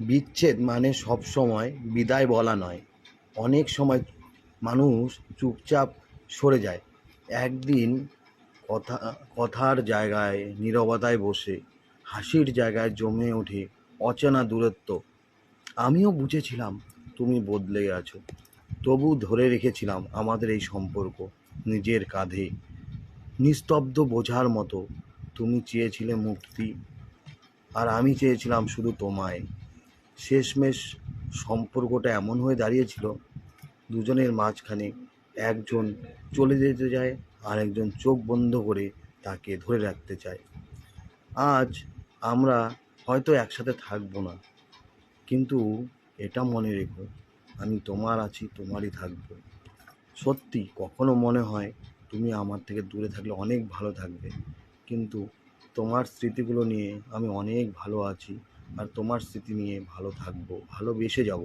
বিচ্ছেদ মানে সব সময় বিদায় বলা নয়। অনেক সময় মানুষ চুপচাপ সরে যায়। একদিন কথা কথার জায়গায় নীরবতায় বসে, হাসির জায়গায় জমে ওঠে অচেনা দূরত্ব। আমিও বুঝেছিলাম তুমি বদলে গেছো, তবু ধরে রেখেছিলাম আমাদের এই সম্পর্ক নিজের কাঁধে, নিস্তব্ধ বোঝার মতো। তুমি চেয়েছিলে মুক্তি, আর আমি চেয়েছিলাম শুধু তোমায়। শেষমেশ সম্পর্কটা এমন হয়ে দাঁড়িয়েছিল, দুজনের মাঝখানে একজন চলে যেতে চায় আর একজন চোখ বন্ধ করে তাকে ধরে রাখতে চায়। আজ আমরা হয়তো একসাথে থাকবো না, কিন্তু এটা মনে রেখো, আমি তোমার আছি, তোমারই থাকবো। সত্যি কখনো মনে হয় তুমি আমার থেকে দূরে থাকলে অনেক ভালো থাকবে, কিন্তু তোমার স্মৃতিগুলো নিয়ে আমি অনেক ভালো আছি, আর তোমার স্মৃতি নিয়ে ভালো থাকবো, ভালোবেসে যাব।